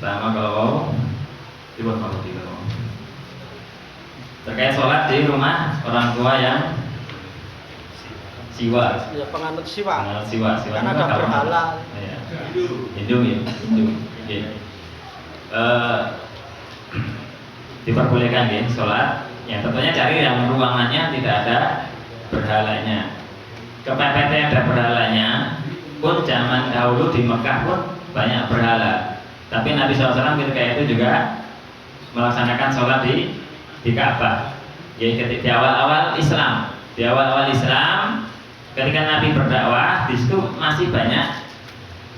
Pertama kalau dibuat kalau terkait sholat di rumah orang tua yang siwa. Ya, penganut siwa. Penganut siwa. Kan ada berhala. Ya. Hindu ya. Hindu. Okay. Diperbolehkan ya sholat. Ya tentunya cari yang ruangannya tidak ada berhalanya. Kepepet yang ada berhalanya pun zaman dahulu di Mekah pun banyak berhala. Tapi Nabi SAW ketika itu juga melaksanakan sholat di Ka'bah. Jadi di awal-awal Islam, ketika Nabi berdakwah di situ masih banyak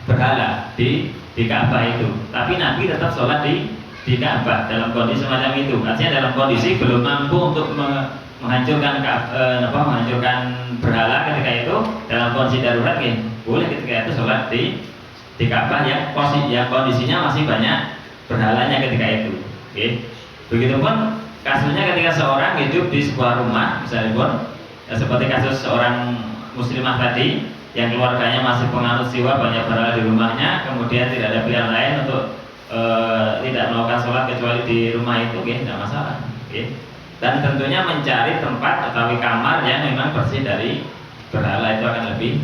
berhala di Ka'bah itu. Tapi Nabi tetap sholat di Ka'bah dalam kondisi semacam itu. Artinya dalam kondisi belum mampu untuk menghancurkan berhala ketika itu dalam kondisi darurat ya boleh ketika itu sholat di Ka'bah yang kondisinya masih banyak berhalanya ketika itu. Okay. Begitupun kasusnya ketika seorang hidup di sebuah rumah misalnya pun seperti kasus seorang muslimah tadi yang keluarganya masih penganut siwa banyak berhala di rumahnya, kemudian tidak ada pilihan lain untuk tidak melakukan sholat kecuali di rumah itu, tidak masalah. Okay. Dan tentunya mencari tempat atau kamar yang memang bersih dari berhala itu akan lebih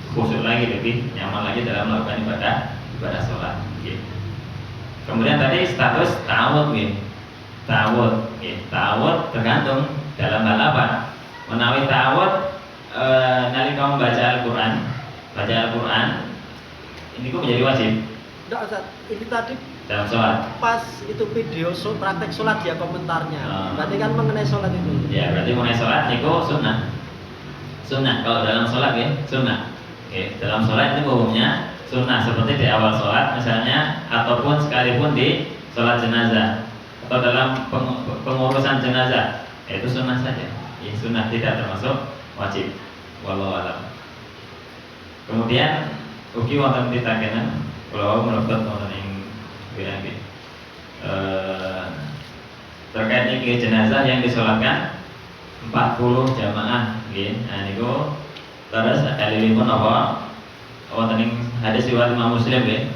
khusyuk lagi, lebih nyaman lagi dalam melakukan ibadah sholat. Okay. Kemudian tadi status ta'awud, ta'awud tergantung dalam hal apa. Menawi ta'awud nalika membaca Al-Quran ini kok menjadi wajib? Tidak, Ustaz. Ini tadi dalam sholat. Pas itu video praktek sholat dia komentarnya. Berarti kan mengenai sholat itu. Ya, berarti mengenai sholat niku sunnah. Kalau dalam sholat ya sunnah. Oke, dalam sholat itu umumnya sunnah seperti di awal sholat misalnya, ataupun sekalipun di sholat jenazah atau dalam pengurusan jenazah, itu sunnah saja. Ya, sunnah tidak termasuk wajib. Wallahu a'lam. Kemudian ugi wonten pitakenan kula mlebet wonten ing BNP. Terkait niki jenazah yang disolatkan 40 jamaah nggih. Nah niku terus dalilipun apa? Wonten ing hadis riwayat Imam Muslim nggih.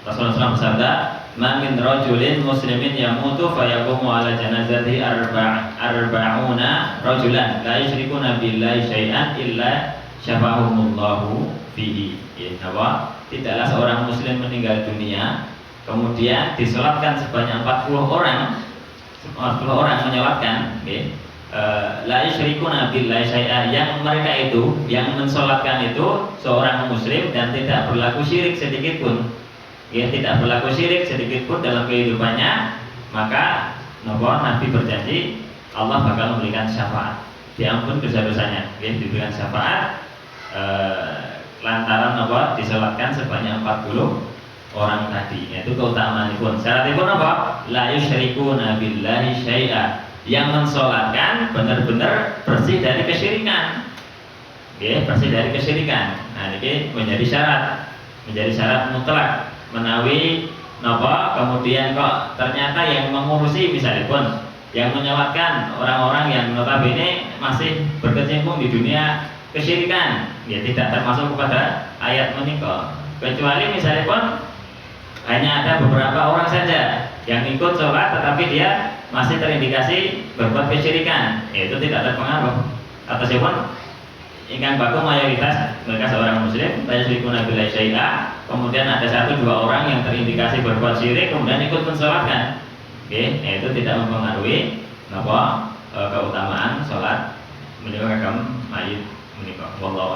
Rasulullah SAW bersabda, "Man min rajulin muslimin yamutu fayaqumu ala janazati arba'una rajulan la yusyrikuna billahi syai'an illa syafahumullahu fihi." Ya, apa? Tidaklah seorang muslim meninggal dunia kemudian disolatkan sebanyak 40 orang menyolatkan, okay. La yusyrikuna billahi syai'an, yang mereka itu yang mensolatkan itu seorang muslim dan tidak berlaku syirik sedikit pun. Ya, tidak berlaku syirik sedikit pun dalam kehidupannya, maka Nabi berjanji Allah bakal memberikan syafaat, diampun dosa-dosanya, ya, diberikan syafaat lantaran disolatkan sebanyak 40 orang tadi. Itu keutamaan pun. Syaratipun apa? La yusyrikuna billahi syai'a, yang mensolatkan benar-benar bersih dari kesyirikan. Ya, bersih dari kesyirikan. Nah, ini menjadi syarat mutlak. Menawi kemudian kok ternyata yang mengurusi misalnya pun yang menyolatkan orang-orang yang notabene masih berkecimpung di dunia kesyirikan, ya tidak termasuk kepada ayat menika. Kecuali misalnya pun hanya ada beberapa orang saja yang ikut sholat tetapi dia masih terindikasi berbuat kesyirikan, ya itu tidak terpengaruh. Ataupun ingkang baku mayoritas mereka seorang muslim, la yusyrikuna billahi syai'a, kemudian ada 1-2 orang yang terindikasi berbuat syirik kemudian ikut mensolatkan, itu tidak mempengaruhi keutamaan sholat menika kagem mayit menika. Wallahu